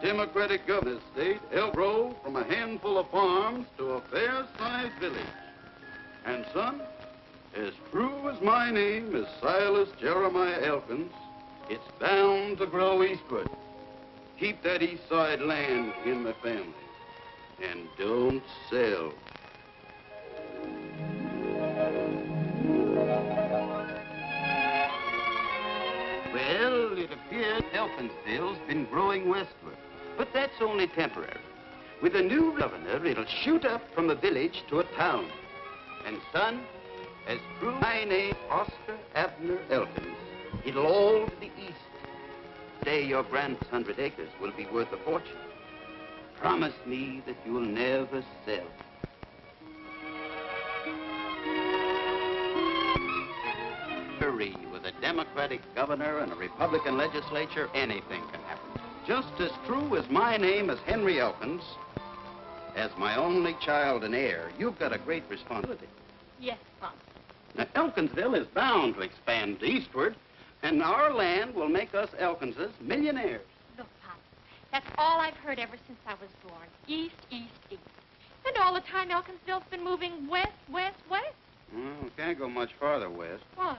Democratic governor state helped grow from a handful of farms to a fair-sized village. And son, as true as my name is Silas Jeremiah Elkins, it's bound to grow eastward. Keep that east side land in the family. And don't sell. Well, it appears Elkinsville's been growing westward. But that's only temporary. With a new governor, it'll shoot up from a village to a town. And son, as true my name, Oscar Abner Elkins, it'll all to the east. Today, your grand's 100 acres will be worth a fortune. Promise me that you'll never sell. With a Democratic governor and a Republican legislature, anything can happen. Just as true as my name is Henry Elkins, as my only child and heir, you've got a great responsibility. Yes, Pop. Now, Elkinsville is bound to expand eastward, and our land will make us Elkinses millionaires. Look, Pop, that's all I've heard ever since I was born. East, east, east. And all the time Elkinsville's been moving west, west, west. Well, we can't go much farther west. What?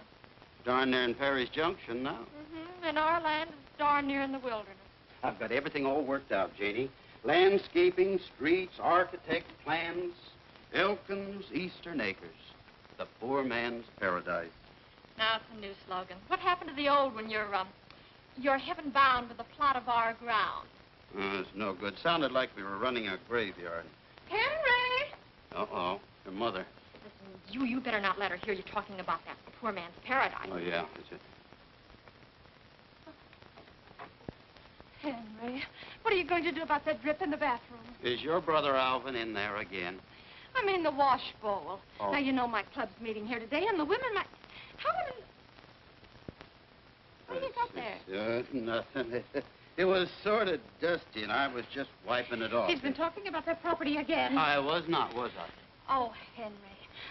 Darn near in Perry's Junction now. And our land is darn near in the wilderness. I've got everything all worked out, Janie. Landscaping, streets, architect plans. Elkins Eastern Acres. The poor man's paradise. Now it's a new slogan. What happened to the old one? You're heaven bound with a plot of our ground. It's no good. Sounded like we were running a graveyard. Henry! Uh-oh. Your mother. Listen, you better not let her hear you talking about that poor man's paradise. Oh, yeah. That's it. Henry, what are you going to do about that drip in the bathroom? Is your brother Alvin in there again? I mean the wash bowl. Oh. Now, you know my club's meeting here today, and the women might... How would... What do you got there? Nothing. It was sort of dusty, and I was just wiping it off. He's been talking about that property again. I was not, was I? Oh, Henry,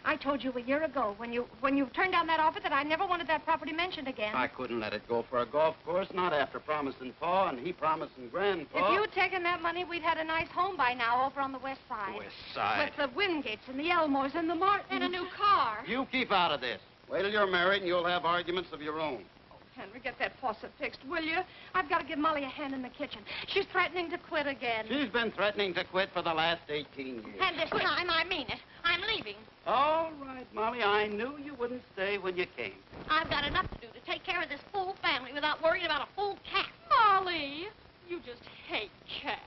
I told you a year ago when you turned down that offer that I never wanted that property mentioned again. I couldn't let it go for a golf course, not after promising Pa and he promising Grandpa. If you'd taken that money, we'd had a nice home by now over on the west side. West side? With the Wingates and the Elmores and the Martins. And a new car. You keep out of this. Wait till you're married and you'll have arguments of your own. Henry, get that faucet fixed, will you? I've got to give Molly a hand in the kitchen. She's threatening to quit again. She's been threatening to quit for the last 18 years. And this time, I mean it. I'm leaving. All right, Molly. I knew you wouldn't stay when you came. I've got enough to do to take care of this full family without worrying about a full cat. Molly, you just hate cats.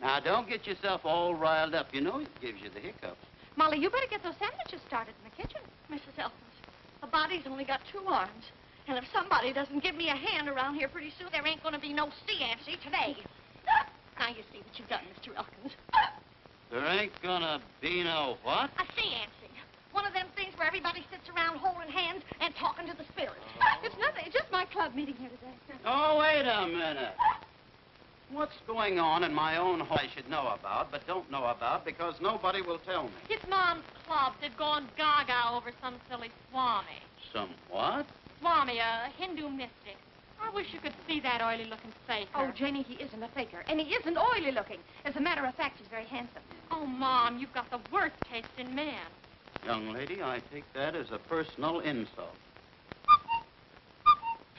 Now, don't get yourself all riled up. You know it gives you the hiccups. Molly, you better get those sandwiches started in the kitchen. Mrs. Elkins, a body's only got 2 arms. And if somebody doesn't give me a hand around here pretty soon, there ain't going to be no sea-ancy today. Now you see what you've done, Mr. Elkins. There ain't gonna be no what? A sea-ancy. One of them things where everybody sits around holding hands and talking to the spirits. It's nothing. It's just my club meeting here today. Oh, wait a minute. What's going on in my own home I should know about, but don't know about because nobody will tell me? It's Mom's club. They've gone gaga over some silly Swami. Some what? Swami, a Hindu mystic. I wish you could see that oily-looking faker. Oh, Janie, he isn't a faker, and he isn't oily-looking. As a matter of fact, he's very handsome. Oh, Mom, you've got the worst taste in men. Young lady, I take that as a personal insult.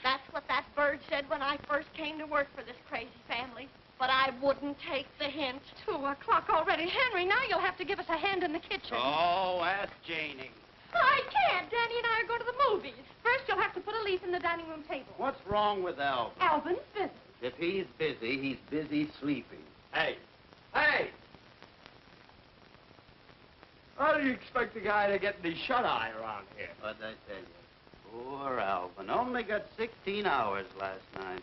That's what that bird said when I first came to work for this crazy family. But I wouldn't take the hint. 2 o'clock already. Henry, now you'll have to give us a hand in the kitchen. Oh, ask Janie. I can't. Danny and I are going to the movies. First, you'll have to put a leaf in the dining room table. What's wrong with Alvin? Alvin's busy. If he's busy sleeping. Hey! Hey! How do you expect a guy to get any shut-eye around here? What'd I tell you? Poor Alvin. Only got 16 hours last night.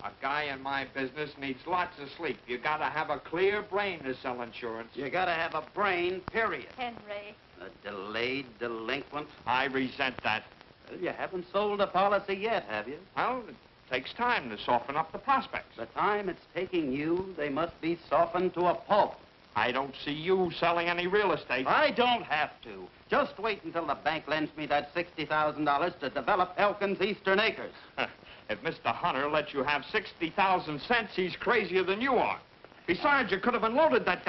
A guy in my business needs lots of sleep. You gotta have a clear brain to sell insurance. You gotta have a brain, period. Henry. A delayed delinquent. I resent that. Well, you haven't sold a policy yet, have you? Well, it takes time to soften up the prospects. The time it's taking you, they must be softened to a pulp. I don't see you selling any real estate. I don't have to. Just wait until the bank lends me that $60,000 to develop Elkins Eastern Acres. If Mr. Hunter lets you have 60,000 cents, he's crazier than you are. Besides, you could have unloaded that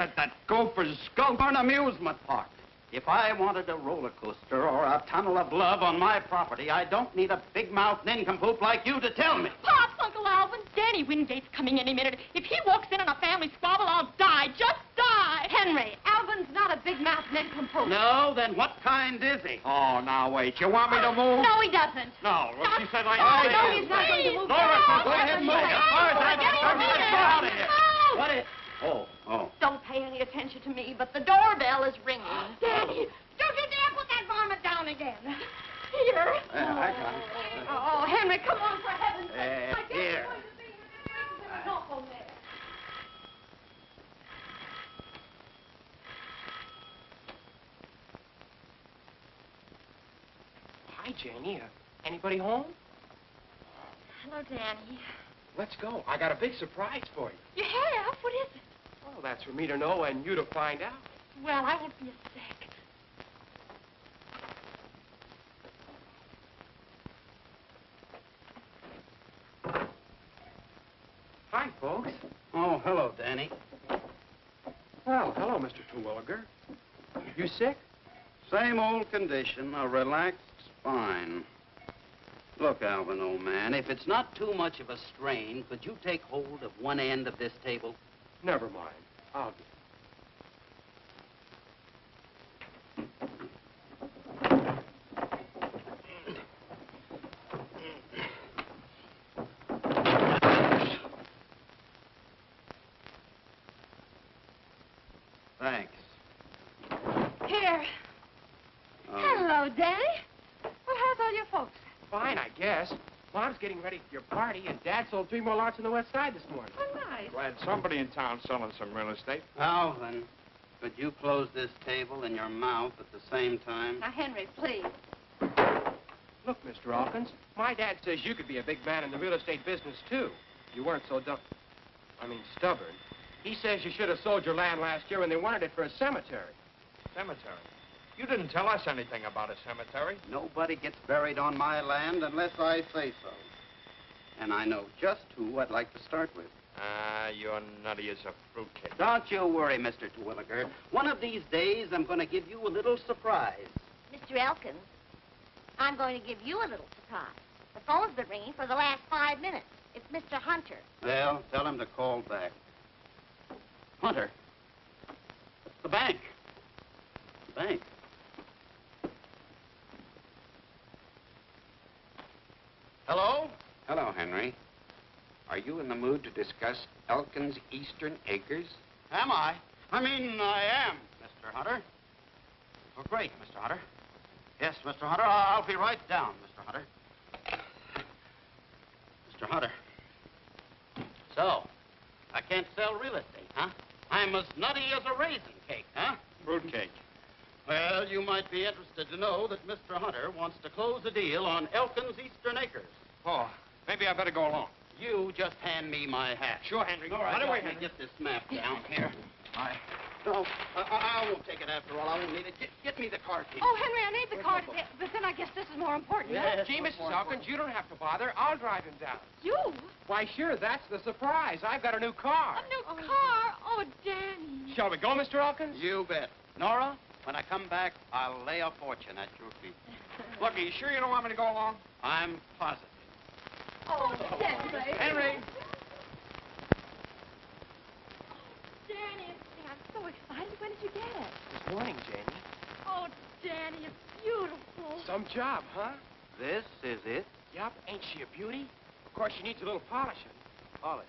gopher's skull. For an amusement park. If I wanted a roller coaster or a tunnel of love on my property, I don't need a big-mouthed nincompoop like you to tell me. Pops, Uncle Alvin, Danny Wingate's coming any minute. If he walks in on a family squabble, I'll die. Just die. Henry, Alvin's not a big-mouth nincompoop. No, then what kind is he? Oh, now wait. You want me to move? No, he doesn't. No. Well, she said I... No, he's not going to move. Laura, go ahead and move. As far as I'm Get concerned, him let's go out of here. Move. What is... Oh. Don't pay any attention to me, but the doorbell is ringing. Danny, don't you dare put that varmint down again. Here. I got it. Oh, Henry, come on, for heaven's sake. I guess Here. you're going to see him. Awful there. Hi, Janie. Anybody home? Hello, Danny. Let's go. I got a big surprise for you. You have? What is it? Well, that's for me to know and you to find out. Well, I won't be a sec. Hi, folks. Oh, hello, Danny. Well, hello, Mr. Terwilliger. You sick? Same old condition, a relaxed spine. Look, Alvin, old man, if it's not too much of a strain, could you take hold of one end of this table? Never mind. I'll do Thanks. Here. Hello, Danny. Well, how's all your folks? Fine, I guess. Mom's getting ready for your party, and Dad sold 3 more lots on the west side this morning. Oh, nice. Glad somebody in town selling some real estate. Alvin, could you close this table and your mouth at the same time? Now, Henry, please. Look, Mr. Hawkins, my dad says you could be a big man in the real estate business, too. You weren't so stubborn. He says you should have sold your land last year when they wanted it for a cemetery. Cemetery? You didn't tell us anything about a cemetery. Nobody gets buried on my land unless I say so. And I know just who I'd like to start with. You're nutty as a fruitcake. Don't you worry, Mr. Terwilliger. One of these days, I'm going to give you a little surprise. Mr. Elkins, I'm going to give you a little surprise. The phone's been ringing for the last 5 minutes. It's Mr. Hunter. Well, tell him to call back. Hunter. The bank. The bank. Hello? Hello, Henry. Are you in the mood to discuss Elkin's Eastern Acres? Am I? I am, Mr. Hunter. Oh, great, Mr. Hunter. Yes, Mr. Hunter, I'll be right down, Mr. Hunter. Mr. Hunter. So, I can't sell real estate, huh? I'm as nutty as a raisin cake, huh? Fruitcake. Well, you might be interested to know that Mr. Hunter wants to close a deal on Elkin's Eastern Acres. Oh, maybe I better go along. You just hand me my hat. Sure, Henry. All right, Right away, let me Henry. get this map down here. No, I won't take it after all. I won't need it. Get me the car key. Oh, Henry, I need the car, but then I guess this is more important. Yes, Gee, much Mrs. more Hawkins, you don't have to bother. I'll drive him down. You? Why, sure, that's the surprise. I've got a new car. A new car? Oh, Danny. Shall we go, Mr. Hawkins? You bet. Nora, when I come back, I'll lay a fortune at your feet. Look, are you sure you don't want me to go along? I'm positive. Oh, Henry. Henry! Danny, I'm so excited. When did you get it? This morning, Janie. Oh, Danny, it's beautiful. Some job, huh? This is it? Yup. Ain't she a beauty? Of course, she needs a little polishing. Polish.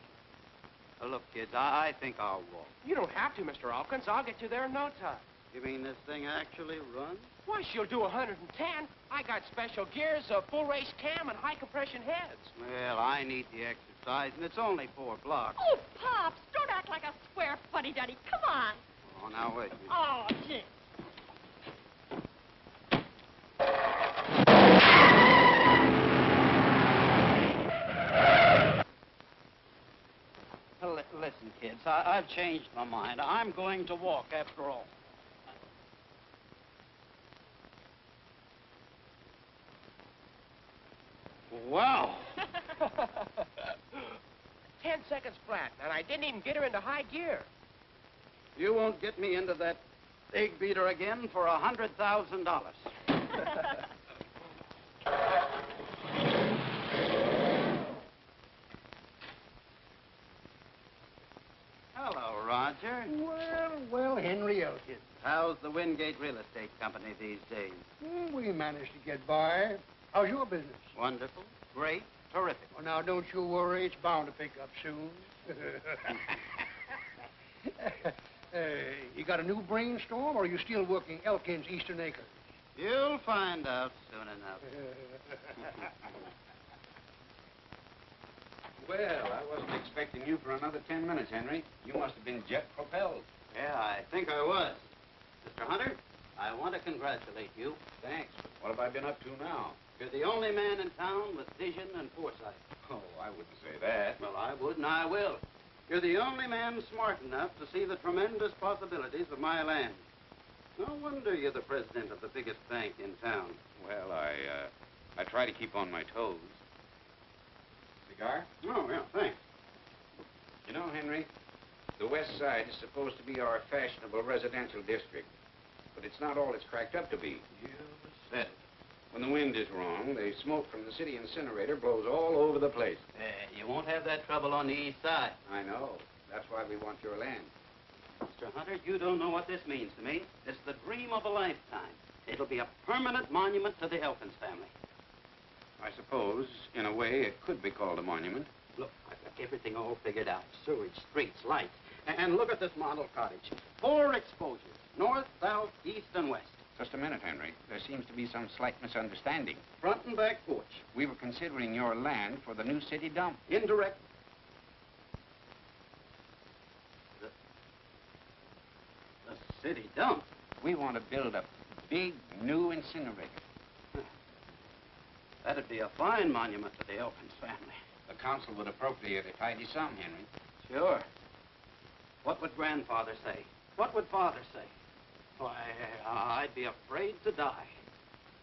Look, kids, I think I'll walk. You don't have to, Mr. Hawkins. I'll get you there in no time. You mean this thing actually runs? Why, she'll do 110. I got special gears, a full race cam, and high compression heads. Well, I need the exercise, and it's only 4 blocks. Oh, Pops, don't act like a square fuddy-duddy. Come on. Oh, now wait. Oh, gee. Listen, kids, I've changed my mind. I'm going to walk after all. Wow. 10 seconds flat, and I didn't even get her into high gear. You won't get me into that egg beater again for $100,000. Hello, Roger. Well, Henry Elkins. How's the Wingate Real Estate Company these days? We managed to get by. How's your business? Wonderful, great, terrific. Well, now, don't you worry. It's bound to pick up soon. You got a new brainstorm, or are you still working Elkins Eastern Acres? You'll find out soon enough. Well, I wasn't expecting you for another 10 minutes, Henry. You must have been jet propelled. Yeah, I think I was. Mr. Hunter, I want to congratulate you. Thanks, but what have I been up to now? You're the only man in town with vision and foresight. Oh, I wouldn't say that. Well, I would, and I will. You're the only man smart enough to see the tremendous possibilities of my land. No wonder you're the president of the biggest bank in town. Well, I try to keep on my toes. Cigar? Oh, yeah, thanks. You know, Henry, the West Side is supposed to be our fashionable residential district, but it's not all it's cracked up to be. You said it. When the wind is wrong, the smoke from the city incinerator blows all over the place. You won't have that trouble on the east side. I know. That's why we want your land. Mr. Hunter, you don't know what this means to me. It's the dream of a lifetime. It'll be a permanent monument to the Elkins family. I suppose, in a way, it could be called a monument. Look, I've got everything all figured out. Sewage, streets, lights. And look at this model cottage. 4 exposures. North, south, east, and west. Just a minute, Henry. There seems to be some slight misunderstanding. Front and back porch. We were considering your land for the new city dump. Indirect. The city dump? We want to build a big new incinerator. That'd be a fine monument to the Elkins family. The council would appropriate a tidy sum, Henry. Sure. What would grandfather say? What would father say? Why, I'd be afraid to die.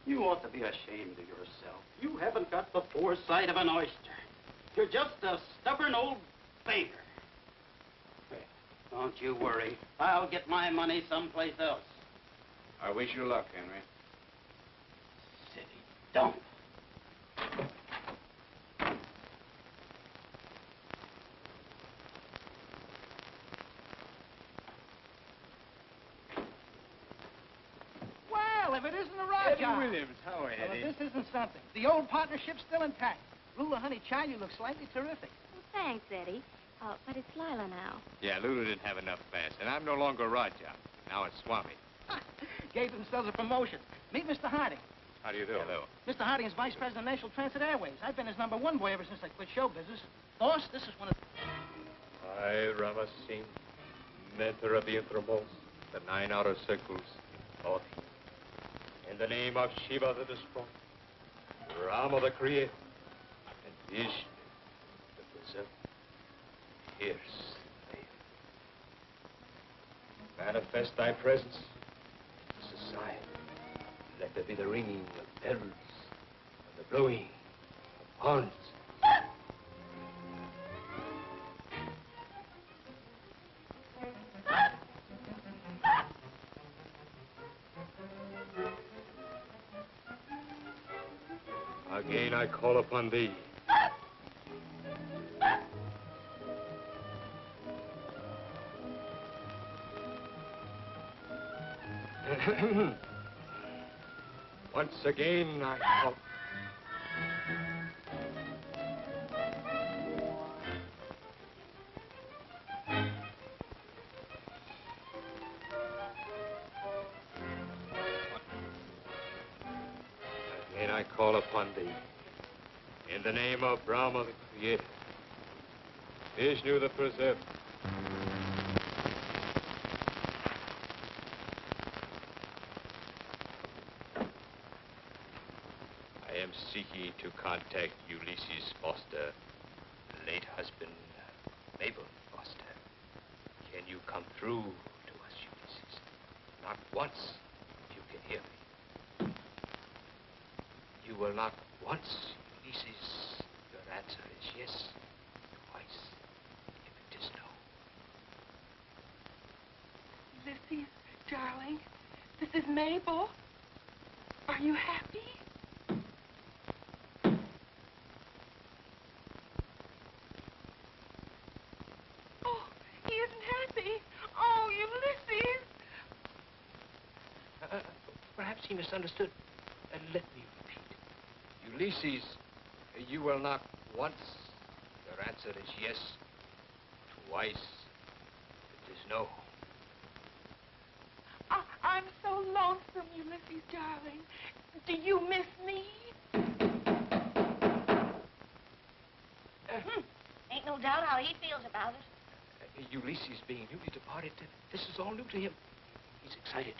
You ought to be ashamed of yourself. You haven't got the foresight of an oyster. You're just a stubborn old banker. Don't you worry. I'll get my money someplace else. I wish you luck, Henry. City dump. Well, if it isn't a rock Eddie job. Williams, how are you, Well, Eddie? if this isn't something. The old partnership's still intact. Lula, honey, child, you look slightly terrific. Well, thanks, Eddie. But it's Lila now. Yeah, Lulu didn't have enough fast, and I'm no longer Raja. Now it's Swami. Gave themselves a promotion. Meet Mr. Harding. How do you do? Hello. Mr. Harding is vice president of National Transit Airways. I've been his #1 boy ever since I quit show business. Boss, this is one of... I, Rama Singh, mentor of the innermost, the 9 outer circles, Oti. In the name of Shiva the destroyer, Rama the creator, and Vishnu the preserver, here's the veil. Manifest thy presence in society. Let there be the ringing of bells and the blowing of horns. Again I call upon thee. Once again I call. Again I call upon thee. In the name of Brahma the Creator, Vishnu the Preserver. I am seeking to contact Ulysses Foster, late husband, Mabel Foster. Can you come through to us, Ulysses? Not once, if you can hear me. You will not once, Ulysses. Your answer is yes, twice. Ulysses, darling. This is Mabel. Are you happy? Oh, he isn't happy. Oh, Ulysses. Perhaps he misunderstood. Let me repeat. Ulysses, you will knock once. Your answer is yes. Twice, it is no. I'm so lonesome, Ulysses, darling. Do you miss me? Ain't no doubt how he feels about it. Ulysses being newly departed, this is all new to him. He's excited.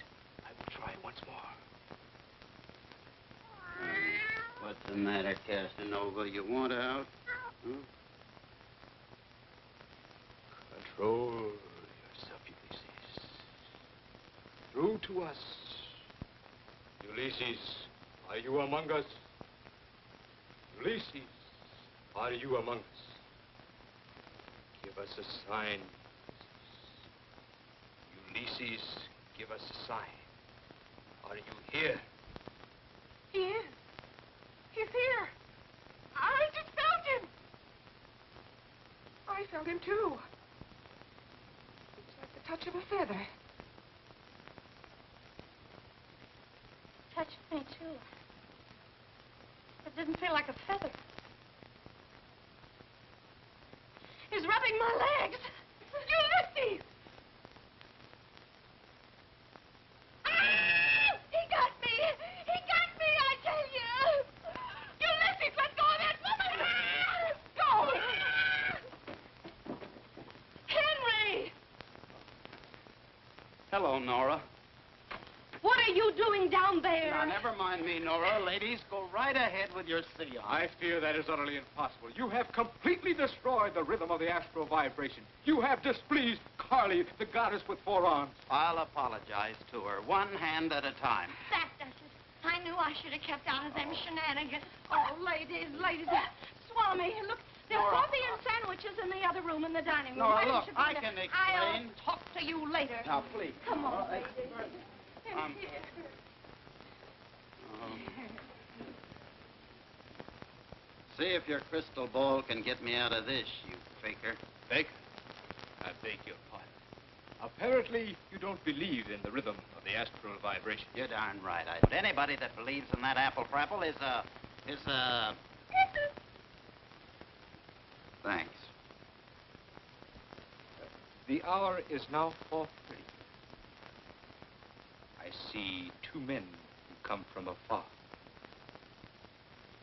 I will try once more. What's the matter, Casanova? You want out? Huh? Control yourself, Ulysses. Through to us. Ulysses, are you among us? Ulysses, are you among us? Give us a sign. Ulysses, give us a sign. Are you here? He is. He's here. I just felt him. I felt him, too. It's like the touch of a feather. Touched me, too. It didn't feel like a feather. He's rubbing my legs. Ulysses! Ah! He got me! He got me, I tell you! Ulysses, let go of that woman! Let go! Henry! Hello, Nora. What are you doing down there? Now, never mind me, Nora. Ladies, go right ahead with your seance. I fear that is utterly impossible. You have completely destroyed the rhythm of the astral vibration. You have displeased Carly, the goddess with 4 arms. I'll apologize to her, one hand at a time. That does it. I knew I should have kept out of them shenanigans. Oh, ladies. Swami, look, there's Nora. coffee and sandwiches in the other room in the dining room. Nora, Why don't look, you go I there? can explain. I'll talk to you later. Now, please. Come on, ladies. Um, Here. See if your crystal ball can get me out of this, you faker. Baker, I beg your pardon. Apparently, you don't believe in the rhythm of the astral vibration. You're darn right I don't. Anybody that believes in that apple frapple is a... Thanks. The hour is now 4:30. I see 2 men who come from afar.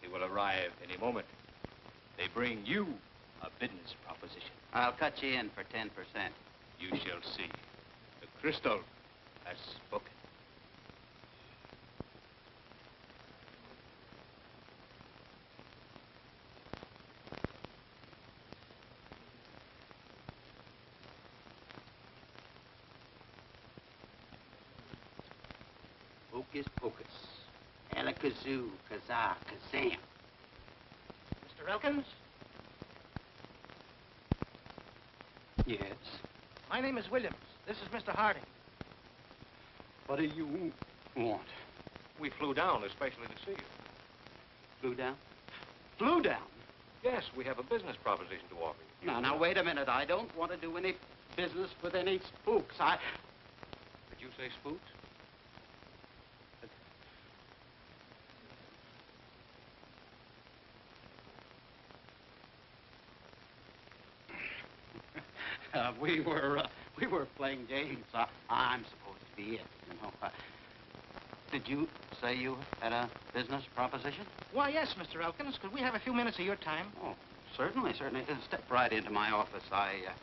They will arrive any moment. They bring you a business proposition. I'll cut you in for 10%. You shall see. The crystal has spoken. Hocus pocus. Alakazoo, kazaa, kazam. Mr. Elkins? Yes. My name is Williams. This is Mr. Harding. What do you want? We flew down especially to see you. Flew down? Flew down? Yes, we have a business proposition to offer you. Now, wait a minute. I don't want to do any business with any spooks. Did you say spooks? We were playing games. I'm supposed to be it, you know. Did you say you had a business proposition? Why, yes, Mr. Elkins. Could we have a few minutes of your time? Oh, certainly. Step right into my office. Yes.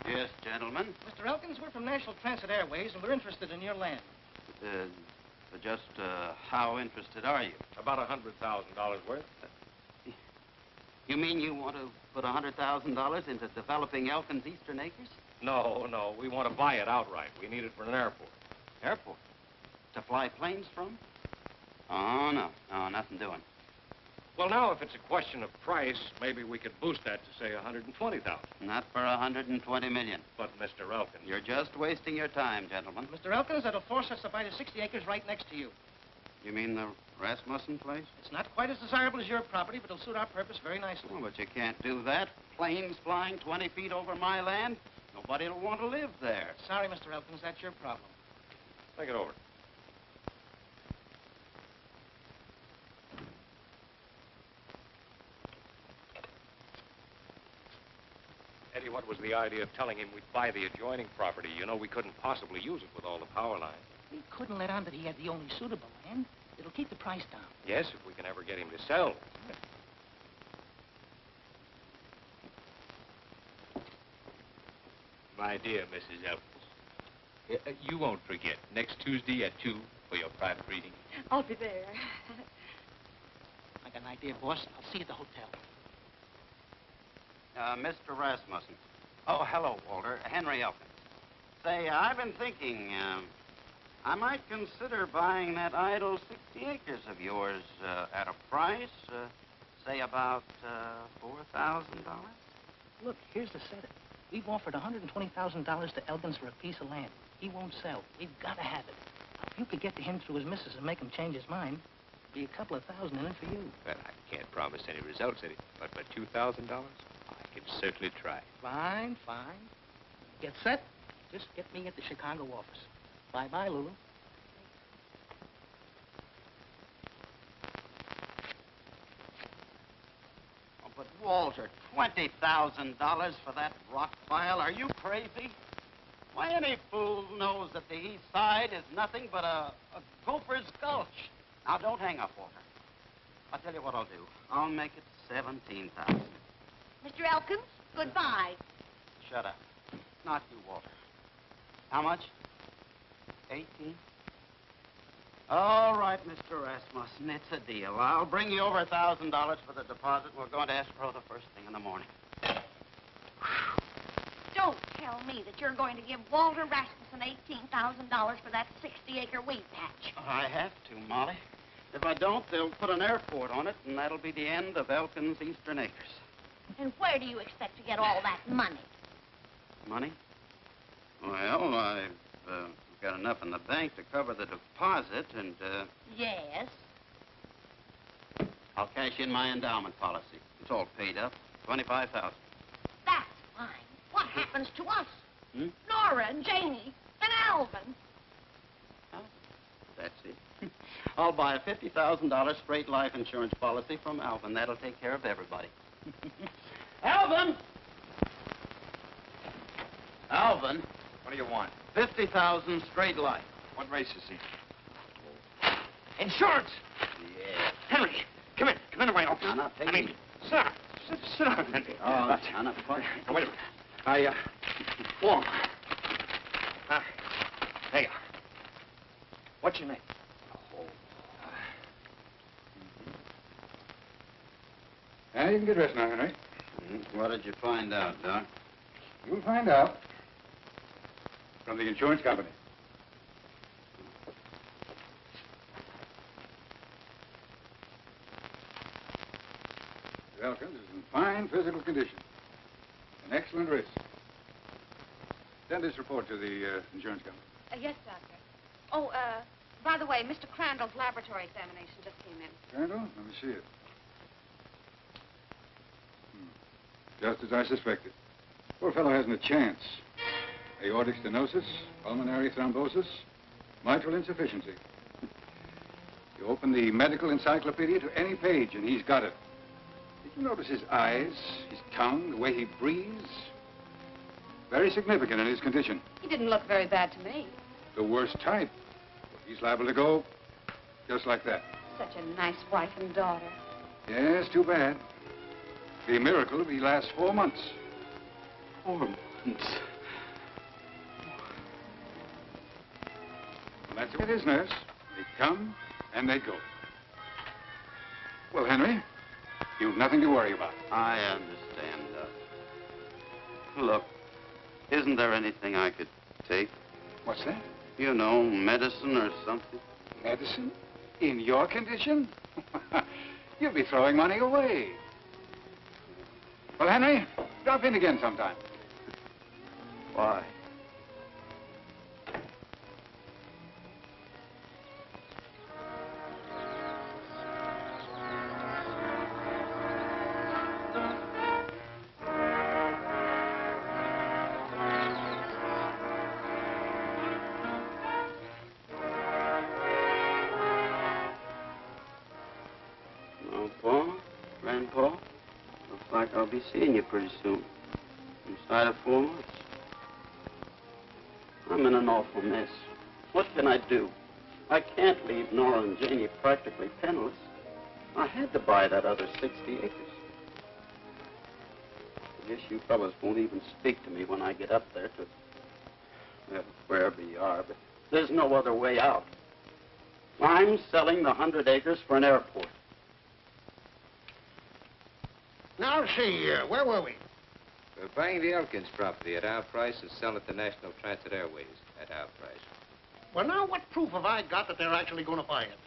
Yes, gentlemen. Mr. Elkins, we're from National Transit Airways, and we're interested in your land. Just how interested are you? About $100,000 worth. You mean you want to put $100,000 into developing Elkins Eastern Acres? No, we want to buy it outright. We need it for an airport. Airport? To fly planes from? Oh, no, nothing doing. Well, now, if it's a question of price, maybe we could boost that to, say, 120,000. Not for 120 million. But, Mr. Elkins... You're just wasting your time, gentlemen. Mr. Elkins, that'll force us to buy the 60 acres right next to you. You mean the Rasmussen place? It's not quite as desirable as your property, but it'll suit our purpose very nicely. Oh, but you can't do that. Planes flying 20 feet over my land. Nobody will want to live there. Sorry, Mr. Elkins, that's your problem. Think it over. Eddie, what was the idea of telling him we'd buy the adjoining property? You know, we couldn't possibly use it with all the power lines. We couldn't let on that he had the only suitable land. It'll keep the price down. Yes, if we can ever get him to sell. My dear Mrs. Elkins, you won't forget, next Tuesday at 2 for your private reading. I'll be there. I got an idea, boss. I'll see you at the hotel. Mr. Rasmussen. Oh, hello, Walter. Henry Elkins. Say, I've been thinking, I might consider buying that idle 60 acres of yours at a price, say about $4,000. Look, here's the setup. We've offered $120,000 to Elkins for a piece of land. He won't sell. We've got to have it. If you could get to him through his missus and make him change his mind, be a couple of thousand in it for you. Well, I can't promise any results, Eddie, but for $2,000, I can certainly try. Fine. Get set. Just get me at the Chicago office. Bye-bye, Lulu. Oh, but Walter, $20,000 for that rock pile? Are you crazy? Why, any fool knows that the east side is nothing but a gopher's gulch. Now, don't hang up, Walter. I'll tell you what I'll do. I'll make it 17,000. Mr. Elkins, goodbye. Shut up. Not you, Walter. How much? 18? All right, Mr. Rasmussen, it's a deal. I'll bring you over $1,000 for the deposit. We're going to escrow the first thing in the morning. Don't tell me that you're going to give Walter Rasmussen $18,000 for that 60-acre weed patch. I have to, Molly. If I don't, they'll put an airport on it, and that'll be the end of Elkins' Eastern Acres. And where do you expect to get all that money? Money? Well, I've got enough in the bank to cover the deposit, and, Yes. I'll cash in my endowment policy. It's all paid up. $25,000. That's fine. What happens to us? Hmm? Nora and Janie and Alvin. Oh, that's it. I'll buy a $50,000 straight life insurance policy from Alvin. That'll take care of everybody. Alvin! Alvin, What do you want? 50,000 straight life. What race is he? Insurance! Yeah. Henry, come in. Come in right off. No, no, take it. sit down. Sit down, Henry. Oh, no, no, what? Now, wait a minute. Warm. There you are. What's your name? You can get dressed now, Henry. What did you find out, Doc? You'll find out. From the insurance company. Mr. Elkins is in fine physical condition. An excellent wrist. Send this report to the insurance company. Yes, Doctor. Oh, by the way, Mr. Crandall's laboratory examination just came in. Crandall, let me see it. Just as I suspected. Poor fellow hasn't a chance. Aortic stenosis, pulmonary thrombosis, mitral insufficiency. You open the medical encyclopedia to any page, and he's got it. Did you notice his eyes, his tongue, the way he breathes? Very significant in his condition. He didn't look very bad to me. The worst type. He's liable to go just like that. Such a nice wife and daughter. Yes, too bad. Be a miracle if he lasts 4 months. 4 months. Well, that's what it is, nurse. They come and they go. Well, Henry, you've nothing to worry about. I understand, Doc. Look, Isn't there anything I could take? What's that? You know, medicine or something? Medicine? In your condition? You'll be throwing money away. Well, Henry, drop in again sometime. Why? Grandpa, looks like I'll be seeing you pretty soon. Inside of 4 months. I'm in an awful mess. What can I do? I can't leave Nora and Janie practically penniless. I had to buy that other 60 acres. I guess you fellas won't even speak to me when I get up there to, well, wherever you are, but there's no other way out. I'm selling the 100 acres for an airport. Now, see, where were we? We're buying the Elkins property at our price and selling it to National Transit Airways at our price. Well, now, what proof have I got that they're actually going to buy it?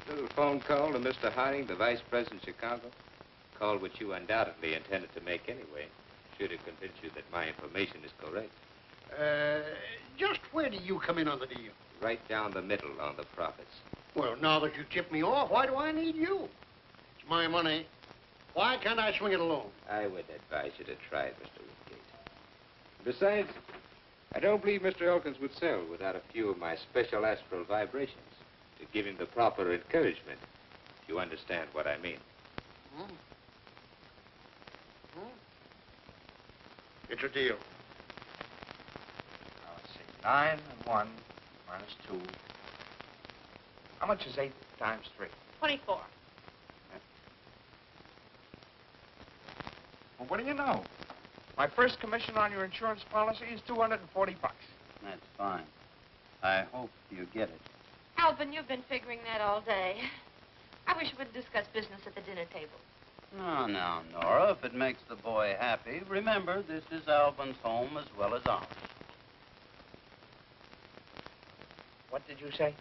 Little phone call to Mr. Harding, the Vice President of Chicago. Call which you undoubtedly intended to make anyway. Should have convinced you that my information is correct. Just where do you come in on the deal? Right down the middle on the profits. Well, now that you tipped me off, why do I need you? It's my money. Why can't I swing it alone? I would advise you to try it, Mr. Woodgate. Besides, I don't believe Mr. Elkins would sell without a few of my special astral vibrations to give him the proper encouragement, if you understand what I mean. It's a deal. Now, let's see. 9 and 1 minus 2. How much is 8 times 3? 24. Well, what do you know? My first commission on your insurance policy is $240. That's fine. I hope you get it. Alvin, you've been figuring that all day. I wish we would discuss business at the dinner table. No, now, Nora, if it makes the boy happy, remember, this is Alvin's home as well as ours. What did you say?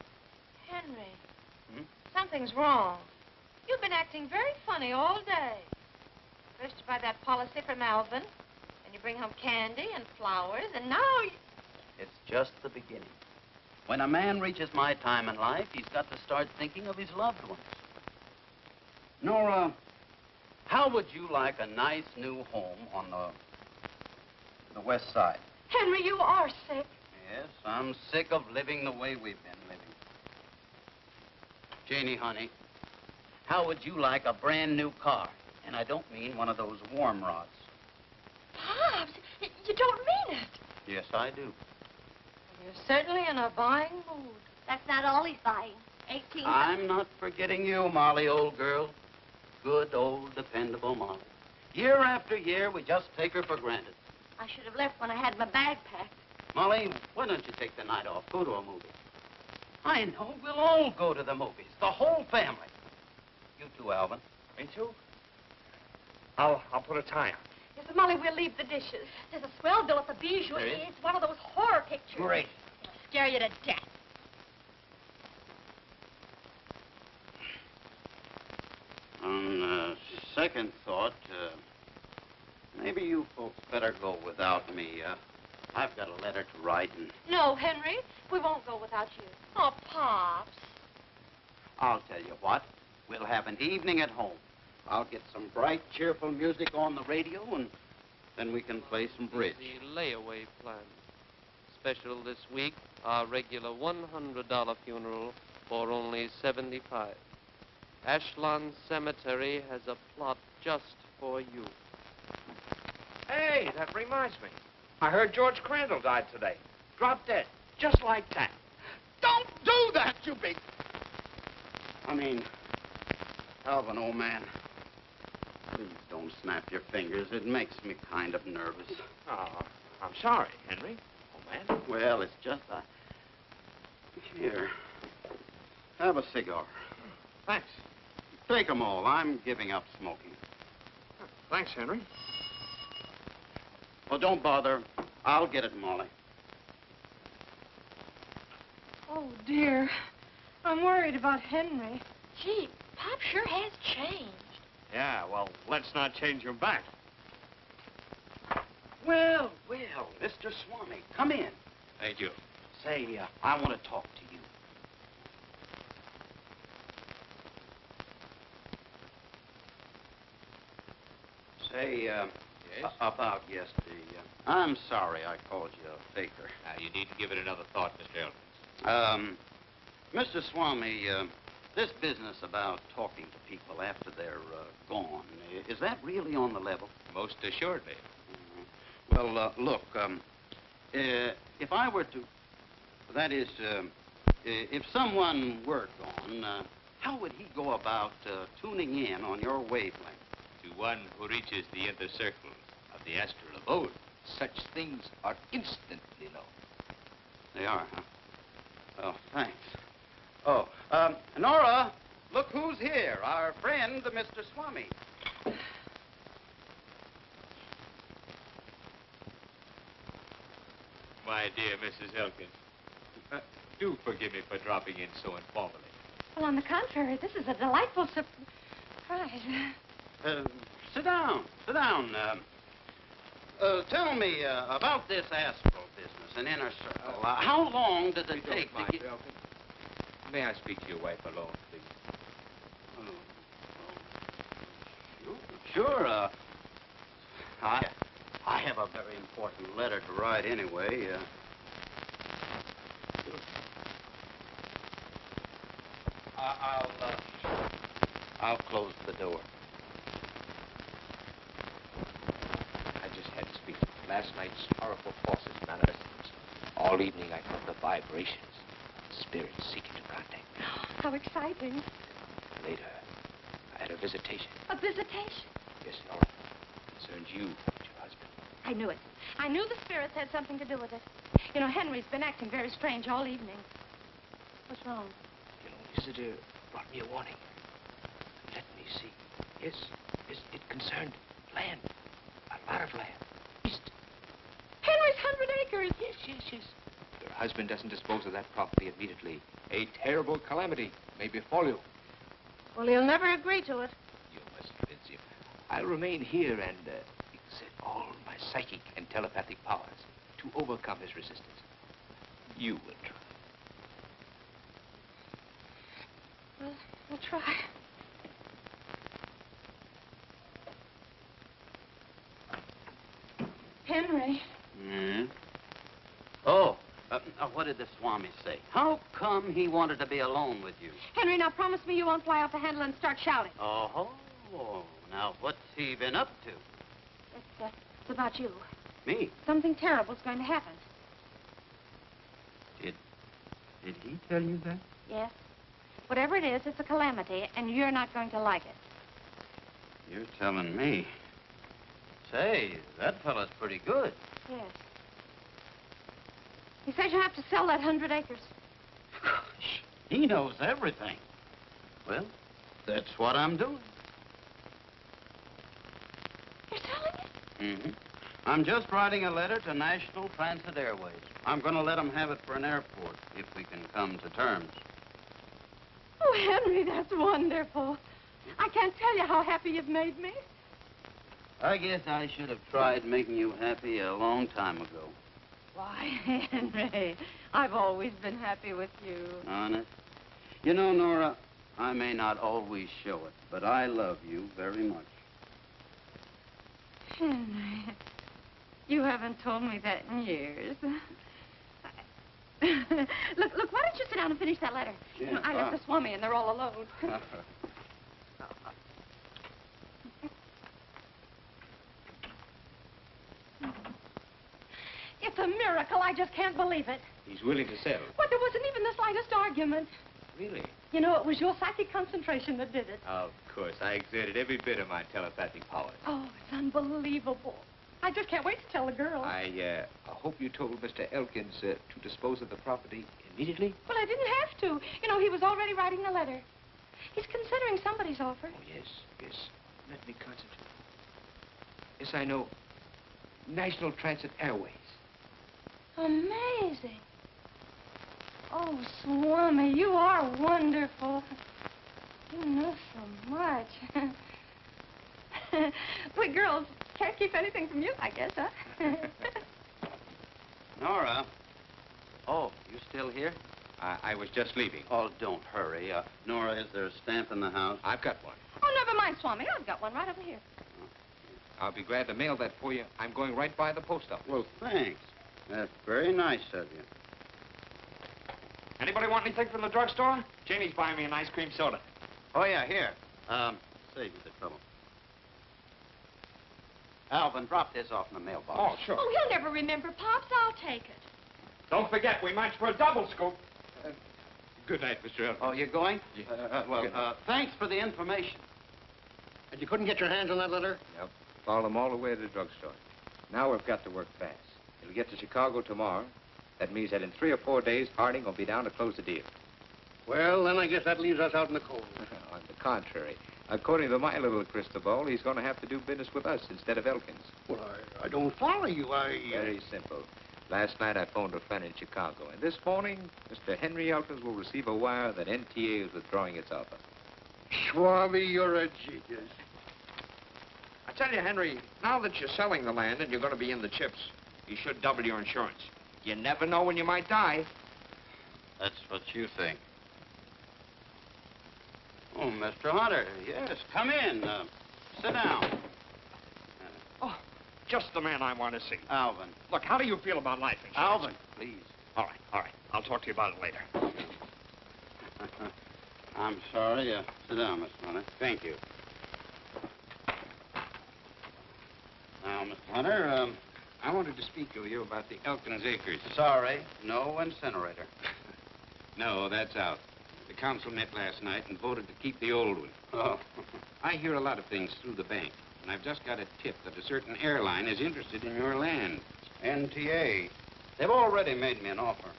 Henry, something's wrong. You've been acting very funny all day. First you buy that policy from Alvin, and you bring home candy and flowers, and now you... It's just the beginning. When a man reaches my time in life, he's got to start thinking of his loved ones. Nora, how would you like a nice new home on the west side? Henry, you are sick. Yes, I'm sick of living the way we've been living. Janie, honey, how would you like a brand new car? And I don't mean one of those warm rods. Pops, you don't mean it. Yes, I do. You're certainly in a buying mood. That's not all he's buying. 18. I'm not forgetting you, Molly, old girl. Good, old, dependable Molly. Year after year, we just take her for granted. I should have left when I had my bag packed. Molly, why don't you take the night off? Go to a movie. I know. We'll all go to the movies. The whole family. You too, Alvin. Me too? I'll put a tie on. Yes, but Molly, we'll leave the dishes. There's a swell bill at the Bijou. There is? It's one of those horror pictures. Great. It'll scare you to death. On second thought, maybe you folks better go without me. I've got a letter to write, and No, Henry, we won't go without you. Oh, Pops. I'll tell you what. We'll have an evening at home. I'll get some bright, cheerful music on the radio, and then we can play some bridge. The layaway plan. Special this week, our regular $100 funeral for only $75. Ashland Cemetery has a plot just for you. Hey, that reminds me. I heard George Crandall died today. Dropped dead. Just like that. Don't do that, you big... I mean, Alvin, old man, please don't snap your fingers. It makes me kind of nervous. Oh, I'm sorry, Henry. Oh, man. Well, it's just Here, have a cigar. Thanks. Take 'em all. I'm giving up smoking. Thanks, Henry. Well, don't bother. I'll get it, Molly. Oh, dear. I'm worried about Henry. Gee, Pop sure has changed. Yeah, well, let's not change him back. Well, Mr. Swami, come in. Thank you. Say, I want to talk to you. Say, Yes? about yesterday. I'm sorry I called you a faker. Now, you needn't give it another thought, Mr. Elkins. Mr. Swami, this business about talking to people after they're gone, is that really on the level? Most assuredly. Well, look, if I were to, that is, if someone were gone, how would he go about tuning in on your wavelength? To one who reaches the inner circles of the astral abode, such things are instantly known. They are, huh? Oh, thanks. Oh, Nora, look who's here. Our friend, Mr. Swami. My dear Mrs. Elkins, do forgive me for dropping in so informally. Well, on the contrary, this is a delightful surprise. Sit down. Sit down. Tell me about this astral business, an inner circle. How long does it take to get... Elkins. May I speak to your wife alone, please? Sure. I have a very important letter to write anyway. I'll close the door. I just had to speak. Last night's horrible forces manifested themselves. All evening I felt the vibrations. Spirits seeking to contact me. How exciting. Later, I had a visitation. A visitation? Yes, Nora. Concerns you and your husband. I knew it. I knew the spirits had something to do with it. You know, Henry's been acting very strange all evening. What's wrong? Your visitor brought me a warning. Let me see. Yes, it concerned land. A lot of land. East. Henry's 100 acres. Yes. Your husband doesn't dispose of that property immediately. A terrible calamity may befall you. Well, he'll never agree to it. You must convince him. I'll remain here and exert all my psychic and telepathic powers to overcome his resistance. You will try. Well, we'll try. Henry. Oh, what did the Swami say? How come he wanted to be alone with you? Henry, now promise me you won't fly off the handle and start shouting. Oh, now what's he been up to? It's about you. Me? Something terrible's going to happen. Did he tell you that? Yes. Whatever it is, it's a calamity, and you're not going to like it. You're telling me. Say, that fella's pretty good. Yes. He says you have to sell that 100 acres. Gosh, he knows everything. Well, that's what I'm doing. You're selling it? Mm-hmm. I'm just writing a letter to National Transit Airways. I'm going to let them have it for an airport, if we can come to terms. Oh, Henry, that's wonderful. I can't tell you how happy you've made me. I guess I should have tried making you happy a long time ago. Why, Henry, I've always been happy with you. Honest? You know, Nora, I may not always show it, but I love you very much. Henry, you haven't told me that in years. Look, why don't you sit down and finish that letter? Yeah, You know, I left the Swami and they're all alone. It's a miracle. I just can't believe it. He's willing to sell. But there wasn't even the slightest argument. Really? You know, it was your psychic concentration that did it. Of course. I exerted every bit of my telepathic powers. Oh, it's unbelievable. I just can't wait to tell the girl. I hope you told Mr. Elkins to dispose of the property immediately. Well, I didn't have to. You know, he was already writing the letter. He's considering somebody's offer. Oh, yes. Let me concentrate. Yes, I know. National Transit Airways. Amazing. Oh, Swami, you are wonderful. You know so much. We girls can't keep anything from you, I guess, huh? Nora. Oh, you still here? I was just leaving. Oh, don't hurry. Nora, is there a stamp in the house? I've got one. Oh, never mind, Swami. I've got one right over here. I'll be glad to mail that for you. I'm going right by the post office. Well, thanks. That's very nice of you. Anybody want anything from the drugstore? Janie's buying me an ice cream soda. Oh, yeah, here. Save you the trouble. Alvin, drop this off in the mailbox. Oh, sure. Oh, he'll never remember, Pops. I'll take it. Don't forget, we marched for a double scoop. Good night, Mr. Elkins. Oh, you're going? Yeah. Thanks for the information. And you couldn't get your hands on that letter? Yep. Followed them all the way to the drugstore. Now we've got to work fast. It'll get to Chicago tomorrow. That means that in 3 or 4 days, Harding will be down to close the deal. Well, then I guess that leaves us out in the cold. On the contrary, according to my little crystal ball, he's going to have to do business with us instead of Elkins. Well, I don't follow you. Very simple. Last night I phoned a friend in Chicago, and this morning, Mr. Henry Elkins will receive a wire that NTA is withdrawing its offer. Swami, you're a genius. I tell you, Henry, now that you're selling the land and you're going to be in the chips, you should double your insurance. You never know when you might die. That's what you think. Oh, Mr. Hunter, yes, come in. Sit down. Oh, just the man I want to see. Alvin. Look, how do you feel about life insurance? Alvin, please. All right. I'll talk to you about it later. I'm sorry. Sit down, Mr. Hunter. Thank you. Now, Mr. Hunter, I wanted to speak to you about the Elkins Acres. sorry, no incinerator. No, that's out. The council met last night and voted to keep the old one. Oh. I hear a lot of things through the bank, and I've just got a tip that a certain airline is interested in your land. NTA. They've already made me an offer.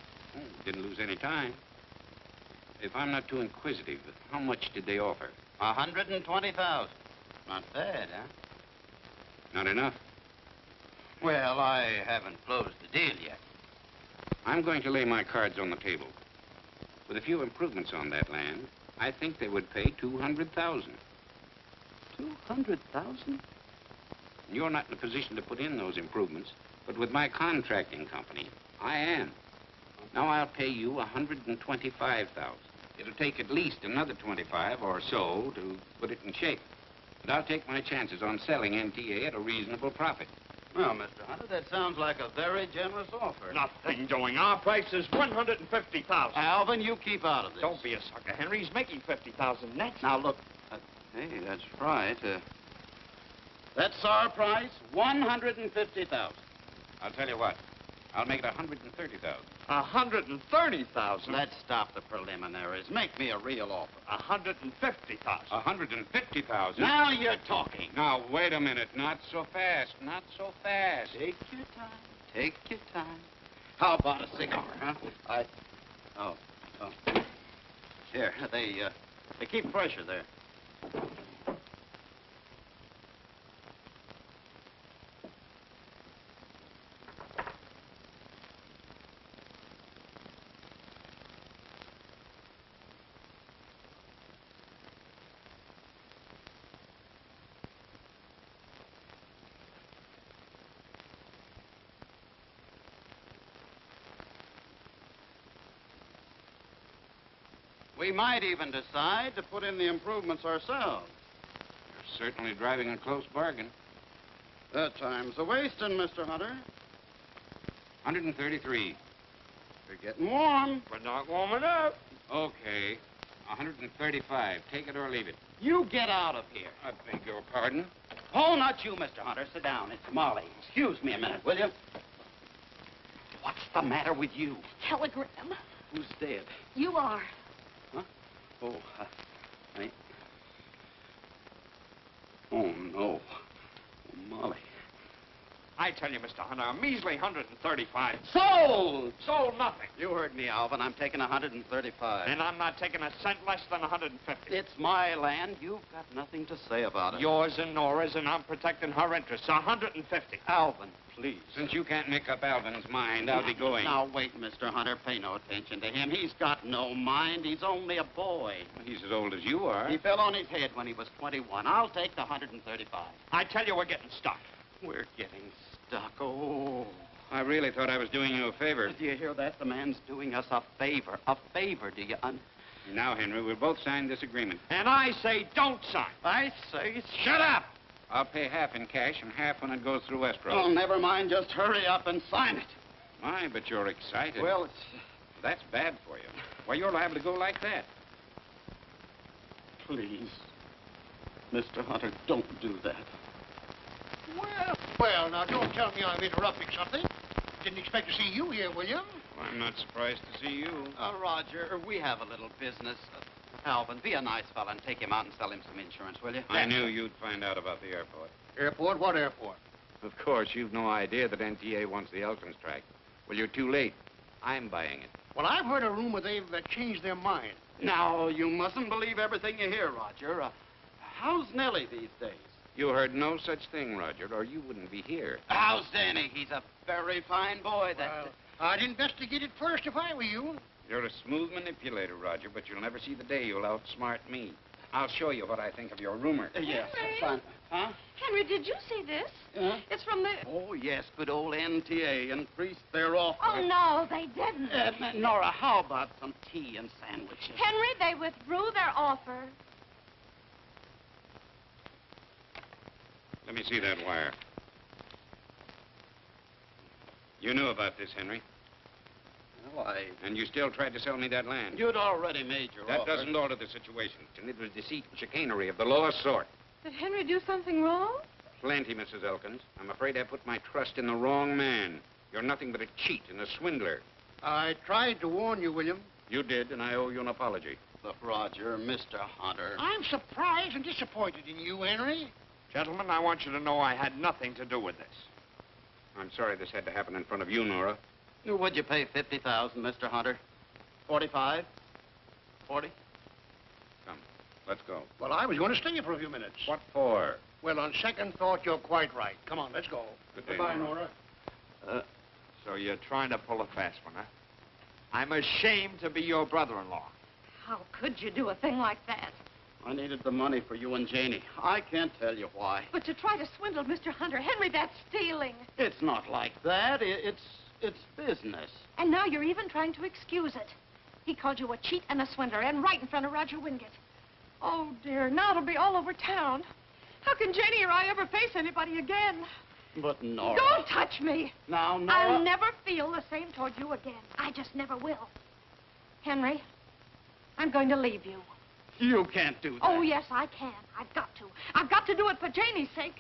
Didn't lose any time. If I'm not too inquisitive, how much did they offer? 120,000. Not bad, huh? Not enough. Well, I haven't closed the deal yet. I'm going to lay my cards on the table. With a few improvements on that land, I think they would pay 200,000. 200,000? You're not in a position to put in those improvements, but with my contracting company, I am. Now I'll pay you 125,000. It'll take at least another 25 or so to put it in shape. And I'll take my chances on selling NTA at a reasonable profit. Well, Mr. Hunter, that sounds like a very generous offer. Nothing doing. Our price is 150,000. Alvin, you keep out of this. Don't be a sucker, Henry. He's making 50,000 net. Now, look. Hey, that's right. That's our price, 150,000. I'll tell you what. I'll make it 130,000. 130,000. Let's stop the preliminaries. Make me a real offer. 150,000. 150,000? Now you're talking. Now, wait a minute. Not so fast. Not so fast. Take your time. Take your time. How about a cigar, huh? Oh. Here, they keep pressure there. We might even decide to put in the improvements ourselves. You're certainly driving a close bargain. That time's a wasting, Mr. Hunter. 133. We're getting warm. We're not warm enough. Okay. 135. Take it or leave it. You get out of here. I beg your pardon? Oh, not you, Mr. Hunter. Sit down. It's Molly. Excuse me a minute, will you? What's the matter with you? Telegram. Who's dead? You are. Huh? Oh, Oh, no. Oh, Molly. I tell you, Mr. Hunter, a measly 135. Sold! Sold nothing. You heard me, Alvin. I'm taking 135. And I'm not taking a cent less than 150. It's my land. You've got nothing to say about it. Yours and Nora's, and I'm protecting her interests. 150. Alvin, please. Since you can't make up Alvin's mind, I'll be going. Now, wait, Mr. Hunter. Pay no attention to him. He's got no mind. He's only a boy. He's as old as you are. He fell on his head when he was 21. I'll take the 135. I tell you, we're getting stuck. We're getting stuck. Oh. I really thought I was doing you a favor. Do you hear that? The man's doing us a favor. A favor, do you? Now, Henry, we'll both sign this agreement. And I say don't sign. I say... Shut up! I'll pay half in cash and half when it goes through escrow. Oh, never mind. Just hurry up and sign it. My, but you're excited. Well, it's... That's bad for you. Why, you're liable to go like that. Please, Mr. Hunter, don't do that. Well, now, don't tell me I'm interrupting something. Didn't expect to see you here, William. Well, I'm not surprised to see you. Roger, we have a little business. Alvin, be a nice fella and take him out and sell him some insurance, will you? I knew you'd find out about the airport. Airport? What airport? Of course, you've no idea that NTA wants the Elkins track. Well, you're too late. I'm buying it. Well, I've heard a rumor they've changed their mind. Now, you mustn't believe everything you hear, Roger. How's Nellie these days? You heard no such thing, Roger, or you wouldn't be here. How's Danny? He's a very fine boy. Well, I'd investigate it first if I were you. You're a smooth manipulator, Roger, but you'll never see the day you'll outsmart me. I'll show you what I think of your rumor. Yes, Henry? fine. Huh? Henry, did you see this? It's from the... Oh, yes, good old NTA increased their offer. Oh, no, they didn't. Nora, how about some tea and sandwiches? Henry, they withdrew their offer. Let me see that wire. You knew about this, Henry. Well, And you still tried to sell me that land. You'd already made your That offer. doesn't alter the situation. And it was deceit and chicanery of the lowest sort. Did Henry do something wrong? Plenty, Mrs. Elkins. I'm afraid I put my trust in the wrong man. You're nothing but a cheat and a swindler. I tried to warn you, William. You did, and I owe you an apology. Look, Roger, Mr. Hunter. I'm surprised and disappointed in you, Henry. Gentlemen, I want you to know I had nothing to do with this. I'm sorry this had to happen in front of you, Nora. Would you pay 50,000, Mr. Hunter? 45? 40? Come, let's go. Well, I was going to stay for a few minutes. What for? Well, on second thought, you're quite right. Come on, let's go. Good day, Goodbye, Nora. Nora. So you're trying to pull a fast one, huh? I'm ashamed to be your brother-in-law. How could you do a thing like that? I needed the money for you and Janie. I can't tell you why. But to try to swindle Mr. Hunter, Henry, that's stealing. It's not like that. It's business. And now you're even trying to excuse it. He called you a cheat and a swindler, and right in front of Roger Wingate. Oh, dear, now it'll be all over town. How can Janie or I ever face anybody again? But Nora... Don't touch me. Now, Nora... I'll never feel the same toward you again. I just never will. Henry, I'm going to leave you. You can't do that. Oh, yes, I can. I've got to. I've got to do it for Janie's sake.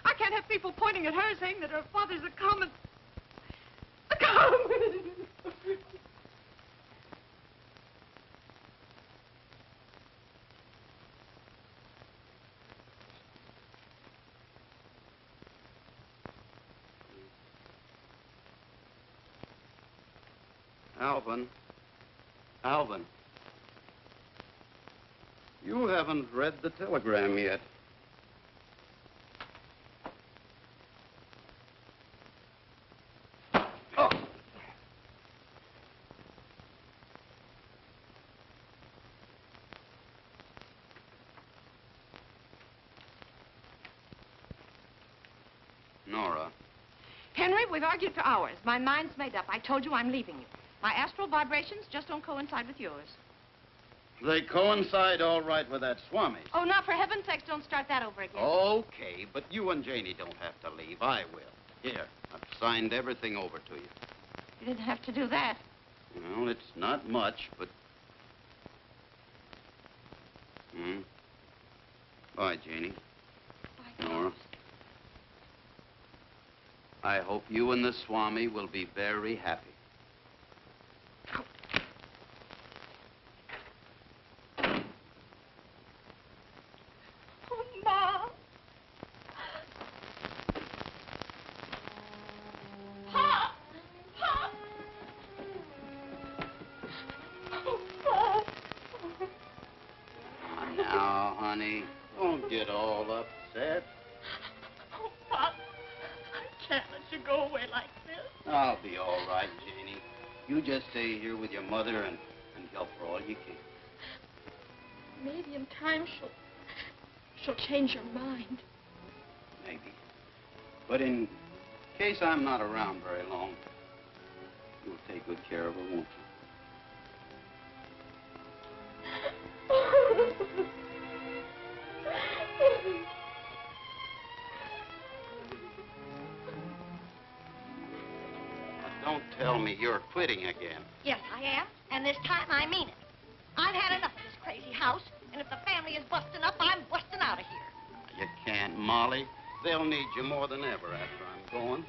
I can't have people pointing at her saying that her father's a common... Alvin. Alvin. You haven't read the telegram yet. Oh. Nora. Henry, we've argued for hours. My mind's made up. I told you I'm leaving you. My astral vibrations just don't coincide with yours. They coincide all right with that Swami. Oh, now, for heaven's sakes, don't start that over again. Okay, but you and Janie don't have to leave. I will. Here, I've signed everything over to you. You didn't have to do that. Well, it's not much, but... Bye, Janie. Bye, Nora. I hope you and the Swami will be very happy. Oh, Ma. Now, honey, don't get all upset. Oh, Pop, I can't let you go away like this. I'll be all right, Janie. You just stay here with your mother and help her all you can. Maybe in time she'll change her mind. Maybe. But in case I'm not around very long, you'll take good care of her, won't you? Don't tell me you're quitting again. Yes, I am, and this time I mean it. I've had enough of this crazy house, and if the family is busting up, I'm busting out of here. You can't, Molly. They'll need you more than ever after I'm going.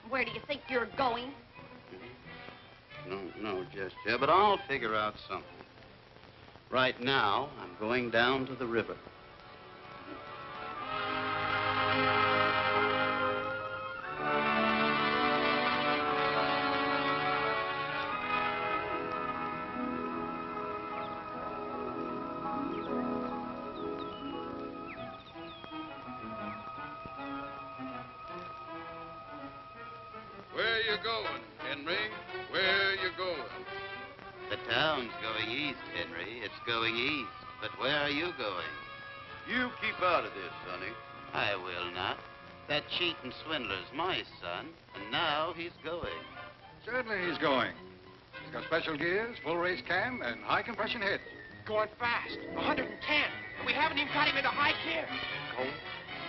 Where do you think you're going? No, just yet, but I'll figure out something. Right now, I'm going down to the river. Where you going, Henry? Where you going? The town's going east, Henry. It's going east. But where are you going? You keep out of this, sonny. I will not. That cheat and swindler's my son, and now he's going. Certainly he's going. He's got special gears, full race cam, and high compression head. Going fast. 110. And we haven't even got him into high gear.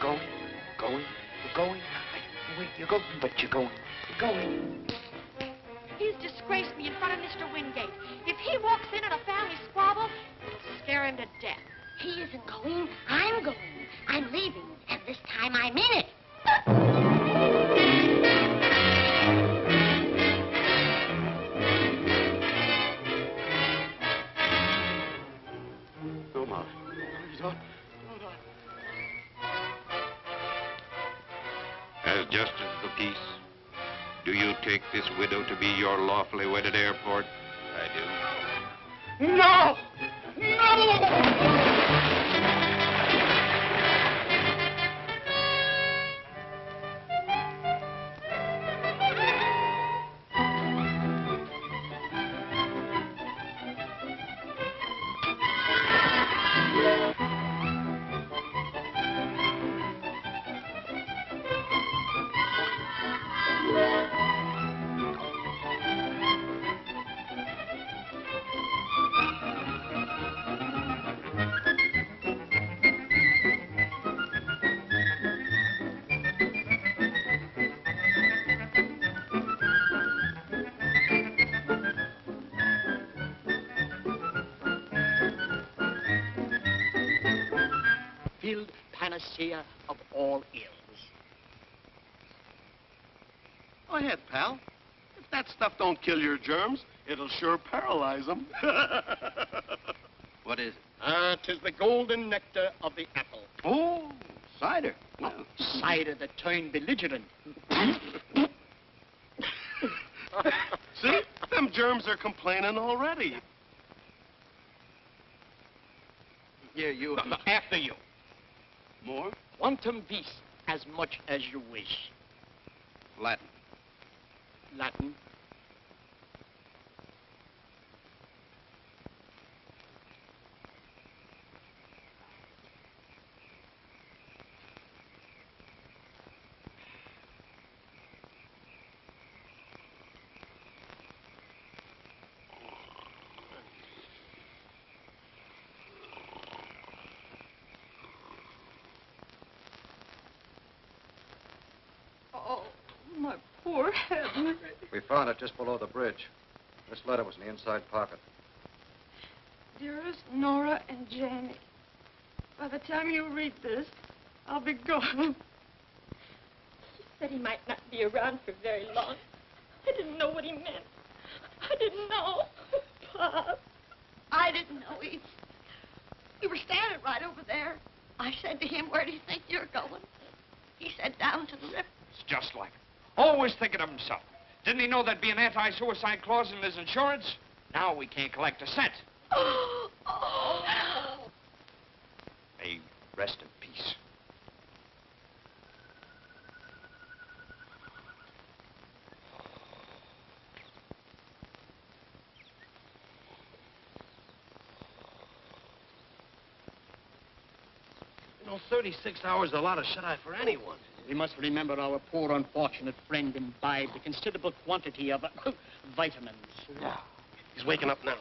Going. You're going. Wait, you're going, but you're going. You're going. He's disgraced me in front of Mr. Wingate. If he walks in a family squabble, it'll scare him to death. He isn't going. I'm going. I'm leaving, and this time I mean it. No, Molly. As justice of the peace, do you take this widow to be your lawfully wedded heir, Port? I do. No! No! Field panacea of all ills. Go ahead, pal. If that stuff don't kill your germs, it'll sure paralyze them. What is it? 'Tis the golden nectar of the apple. Oh, cider. Well, Cider that turned belligerent. see? Them germs are complaining already. Here, you. After you. More? Quantum vis, as much as you wish. Latin. Latin. Oh, my poor Henry. We found it just below the bridge. This letter was in the inside pocket. Dearest Nora and Jamie, by the time you read this, I'll be gone. He said he might not be around for very long. I didn't know what he meant. I didn't know. Pop. I didn't know either. We were standing right over there. I said to him, where do you think you're going? He said, down to the river. It's just like him. Always thinking of himself. Didn't he know there'd be an anti-suicide clause in his insurance? Now we can't collect a cent. Oh. Rest in peace. You know, 36 hours is a lot of shut-eye for anyone. We must remember our poor unfortunate friend imbibed a considerable quantity of vitamins. Yeah. He's waking up now.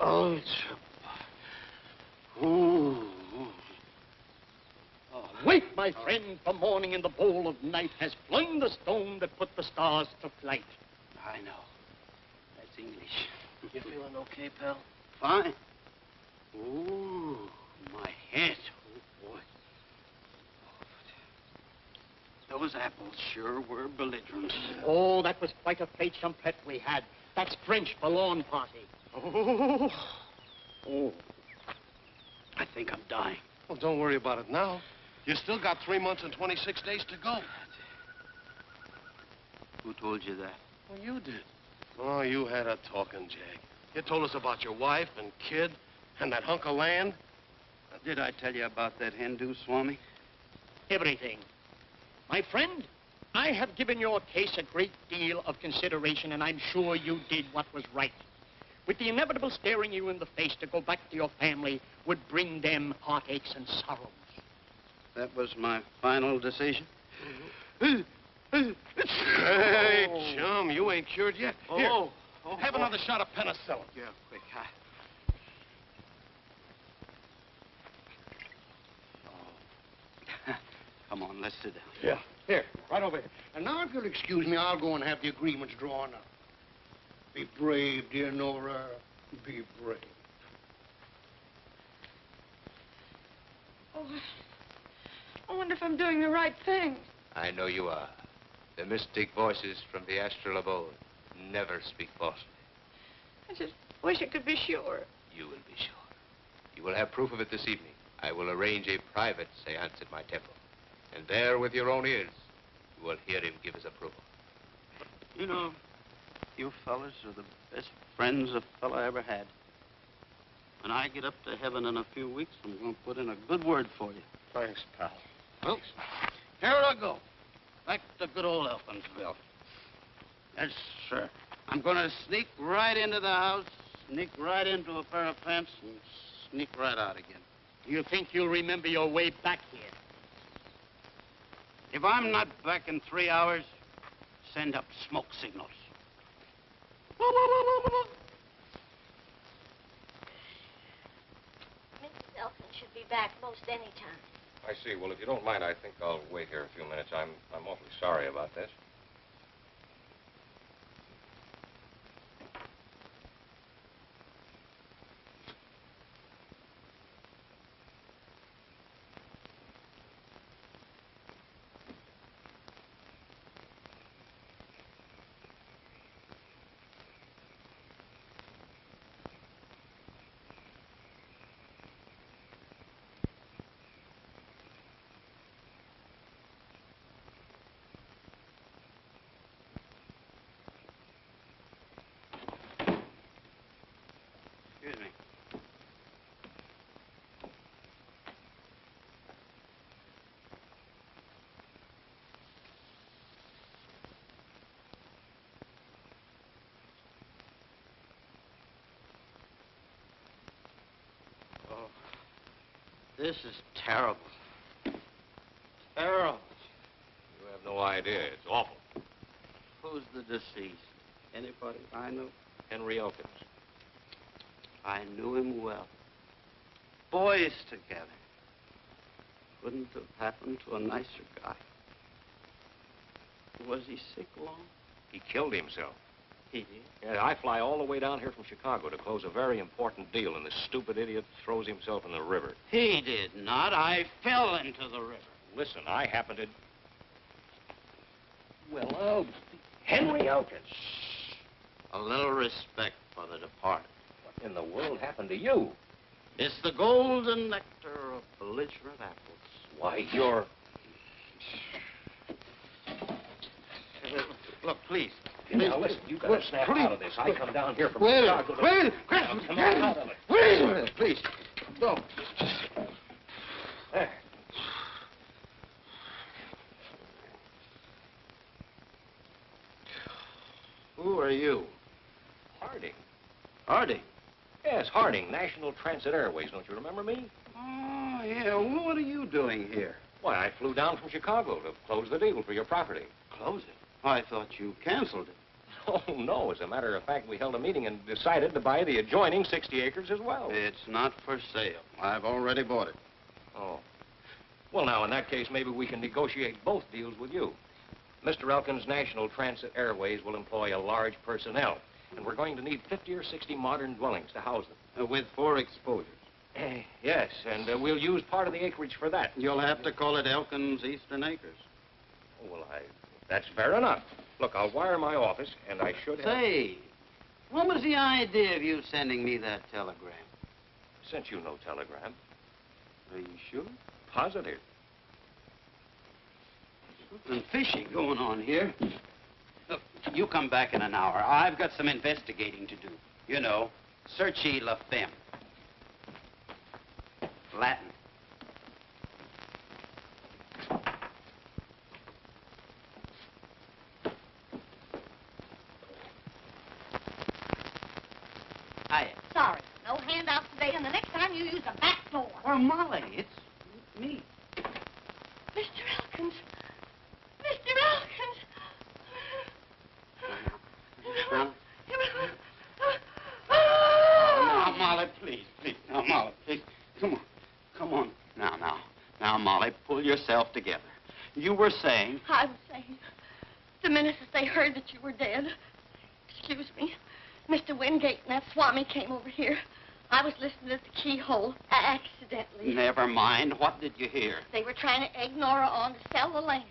Oh, it's... Ooh. Wake, my friend, for morning in the bowl of night has flung the stone that put the stars to flight. I know. That's English. You feeling okay, pal? Fine. Ooh, my head. Oh, boy. Those apples sure were belligerent. Oh, that was quite a plate champette we had. That's French for lawn party. Oh. Oh. I think I'm dying. Well, don't worry about it now. You still got 3 months and 26 days to go. Who told you that? Well, you did. Oh, you had a talking, Jag. You told us about your wife and kid and that hunk of land. Did I tell you about that Hindu, Swami? Everything. My friend, I have given your case a great deal of consideration, and I'm sure you did what was right. With the inevitable staring you in the face to go back to your family would bring them heartaches and sorrows. That was my final decision? Hey, chum, you ain't cured yet. Here, have another shot of penicillin. Yeah, quick. Come on, let's sit down. Yeah. Here, right over here. And now, if you'll excuse me, I'll go and have the agreements drawn up. Be brave, dear Nora. Be brave. Oh, I wonder if I'm doing the right thing. I know you are. The mystic voices from the astral abode never speak falsely. I just wish I could be sure. You will be sure. You will have proof of it this evening. I will arrange a private seance at my temple. And there, with your own ears, you will hear him give his approval. You know, you fellas are the best friends a fella ever had. When I get up to heaven in a few weeks, I'm going to put in a good word for you. Thanks, pal. Well, here I go. Back to good old Elkinsville. Yes, sir. I'm going to sneak right into the house, sneak right into a pair of pants, and sneak right out again. Do you think you'll remember your way back here? If I'm not back in 3 hours, send up smoke signals. Mrs. Elkins should be back most any time. I see. Well, if you don't mind, I think I'll wait here a few minutes. I'm awfully sorry about this. Excuse me. Oh, this is terrible. Terrible. You have no idea. It's awful. Who's the deceased? Anybody I know? Henry Elkins. I knew him well. Boys together. Couldn't have happened to a nicer guy. Was he sick long? He killed himself. He did. Yeah, I fly all the way down here from Chicago to close a very important deal, and this stupid idiot throws himself in the river. He did not. I fell into the river. Listen, I happened to... Well, Henry Elkins. A little respect for the departed. What in the world happened to you? It's the golden nectar of belligerent apples. Why, you're... Look, please. Now, listen, you gotta snap out of this. I come down here from Wait a Chicago minute. to... Wait a minute. Now, come on out of it. Wait a minute, please. Go. There. Who are you? Harding. Harding. Yes, Harding, National Transit Airways. Don't you remember me? Oh, yeah. Well, what are you doing here? Why, I flew down from Chicago to close the deal for your property. Close it? I thought you canceled it. Oh, no. As a matter of fact, we held a meeting and decided to buy the adjoining 60 acres as well. It's not for sale. I've already bought it. Oh. Well, now, in that case, maybe we can negotiate both deals with you. Mr. Elkins' National Transit Airways will employ a large personnel, and we're going to need 50 or 60 modern dwellings to house them. With 4 exposures. Yes, and we'll use part of the acreage for that. You'll have to call it Elkins Eastern Acres. Oh, well, that's fair enough. Look, I'll wire my office, and I should have... Say, what was the idea of you sending me that telegram? Sent you no telegram. Are you sure? Positive. Something fishy going on here. Look, you come back in an hour. I've got some investigating to do. You know, searchy la femme. Latin. Hiya. Sorry, no handouts today, and the next time you use the back door. Well, Molly, it's me. Mr. Elkins. Mr. Elkins. Now, Molly, please. Now, Molly, please. Come on. Now, Molly, pull yourself together. You were saying... I was saying, the minute that they heard that you were dead, excuse me, Mr. Wingate and that Swami came over here. I was listening at the keyhole, accidentally. Never mind. What did you hear? They were trying to egg Nora on to sell the land.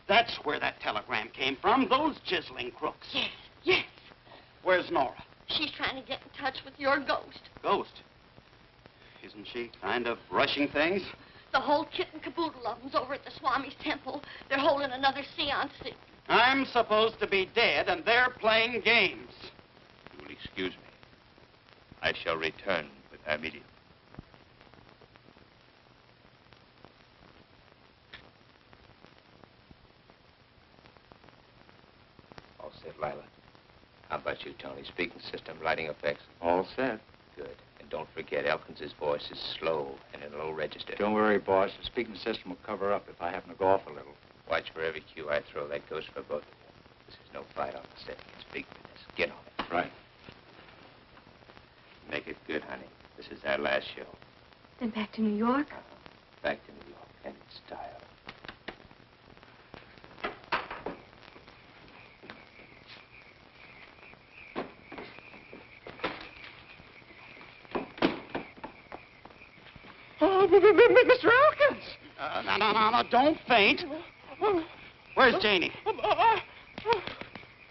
That's where that telegram came from, those chiseling crooks. Yes. Where's Nora? She's trying to get in touch with your ghost. Ghost? Isn't she kind of rushing things? The whole kit and caboodle of them's over at the Swami's temple. They're holding another seance. I'm supposed to be dead, and they're playing games. You will excuse me. I shall return with her immediately. All set, Lila. How about you, Tony? Speaking system, lighting effects? All set. Good. And don't forget, Elkins' voice is slow and in low register. Don't worry, boss. The speaking system will cover up if I happen to go off a little. Watch for every cue I throw. That goes for both of you. This is no fight on the set. It's big business. Get on it. Right. Make it good, honey. This is our last show. Then back to New York? Back to New York, and in style. Oh, Mr. Elkins! No, don't faint. Where's Janie?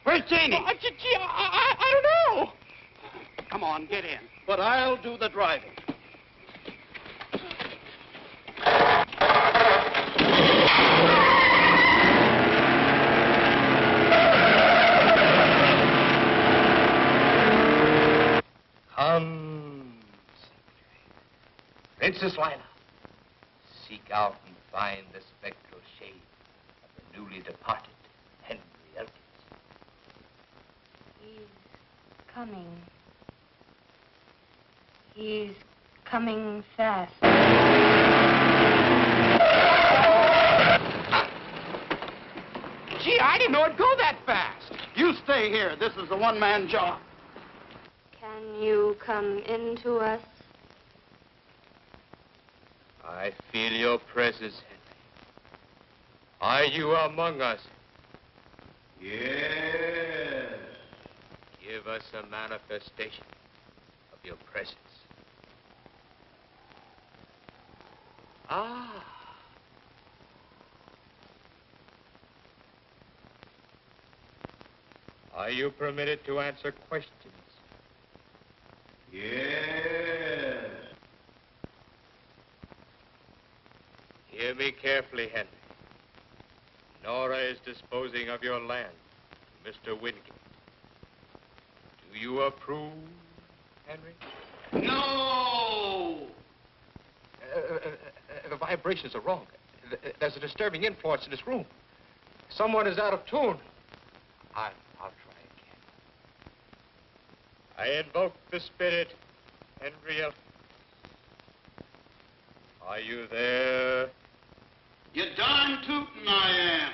Where's Janie? Gee, I don't know. Come on, get in. But I'll do the driving. Come, Princess Lila, seek out and find the spectral shade of the newly departed Henry Elkins. He's coming. He's coming fast. Gee, I didn't know it'd go that fast. You stay here. This is a one-man job. Can you come into us? I feel your presence, Henry. Are you among us? Yes. Give us a manifestation of your presence. Ah. Are you permitted to answer questions? Yes. Hear me carefully, Henry. Nora is disposing of your land to Mr. Wingate. Do you approve, Henry? No! The vibrations are wrong. There's a disturbing influence in this room. Someone is out of tune. I'll try again. I invoke the spirit, Henry Elkins. Are you there? You darn tootin' I am.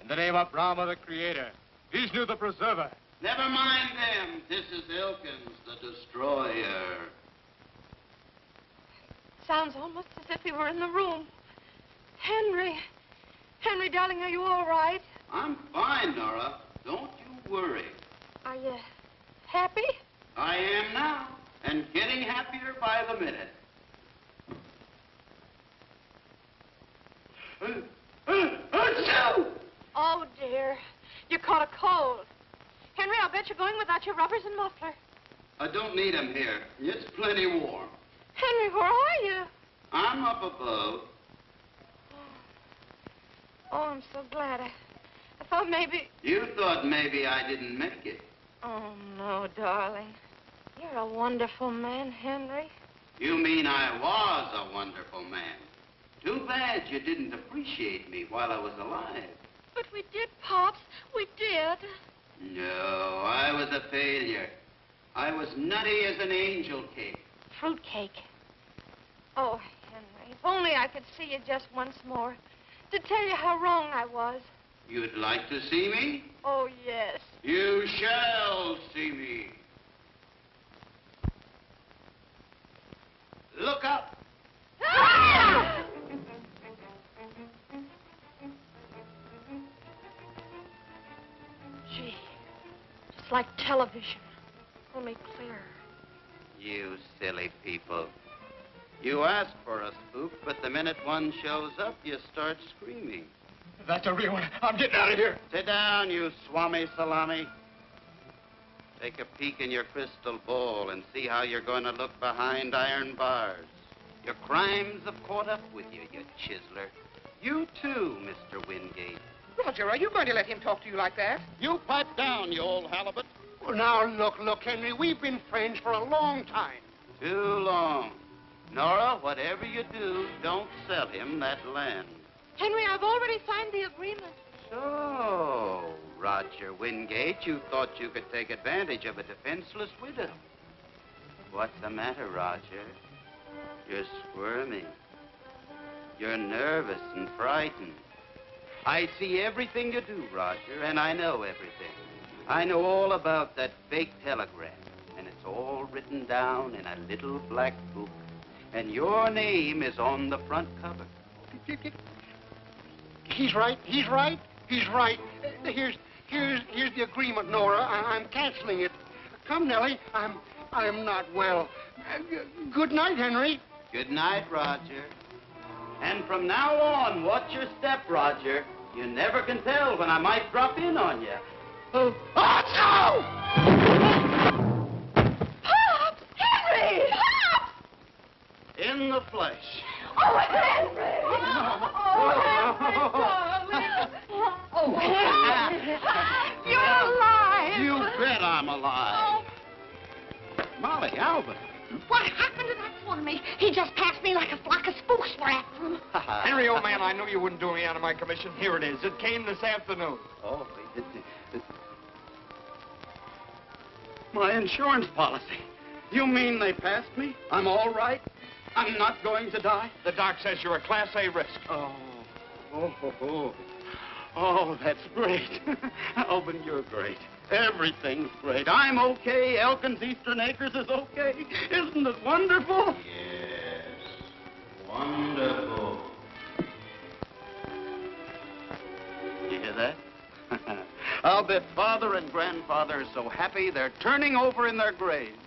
In the name of Brahma, the Creator, Vishnu, the Preserver. Never mind them. This is Elkins, the destroyer. Sounds almost as if he were in the room. Henry. Henry, darling, are you all right? I'm fine, Nora. Don't you worry. Are you happy? I am now, and getting happier by the minute. Oh, dear. You caught a cold. Henry, I'll bet you're going without your rubbers and muffler. I don't need 'em here. It's plenty warm. Henry, where are you? I'm up above. Oh, I'm so glad. I thought maybe... You thought maybe I didn't make it. Oh, no, darling. You're a wonderful man, Henry. You mean I was a wonderful man. Too bad you didn't appreciate me while I was alive. But we did, Pops. We did. No, I was a failure. I was nutty as an angel cake. Fruitcake. Oh, Henry, if only I could see you just once more to tell you how wrong I was. You'd like to see me? Oh, yes. You shall see me. Look up. Ah! Gee, just like television, only clearer. You silly people. You ask for a spook, but the minute one shows up, you start screaming. That's a real one. I'm getting out of here. Sit down, you Swami Salami. Take a peek in your crystal ball and see how you're going to look behind iron bars. Your crimes have caught up with you, you chiseler. You too, Mr. Wingate. Roger, are you going to let him talk to you like that? You pipe down, you old halibut. Well, now, look, Henry, we've been friends for a long time. Too long. Nora, whatever you do, don't sell him that land. Henry, I've already signed the agreement. So, Roger Wingate, you thought you could take advantage of a defenseless widow. What's the matter, Roger? You're squirming. You're nervous and frightened. I see everything you do, Roger, and I know everything. I know all about that fake telegram, and it's all written down in a little black book. And your name is on the front cover. He's right. Here's the agreement, Nora. I'm canceling it. Come, Nellie. I'm not well. Good night, Henry. Good night, Roger. And from now on, watch your step, Roger. You never can tell when I might drop in on you. Oh, no! Pop! Henry! Pop! In the flesh. Oh, Henry! Oh, Henry! You're alive! You bet I'm alive. Molly, Alvin. What happened to that Swami? He just passed me like a flock of spooks were after him. Henry, old man, I knew you wouldn't do me out of my commission. Here it is. It came this afternoon. Oh, my insurance policy. You mean they passed me? I'm all right? I'm not going to die? The doc says you're a Class A risk. Oh, that's great. Alvin, you're great. Everything's great. I'm okay. Elkins Eastern Acres is okay. Isn't it wonderful? Yes, wonderful. You hear that? I'll bet father and grandfather are so happy they're turning over in their graves.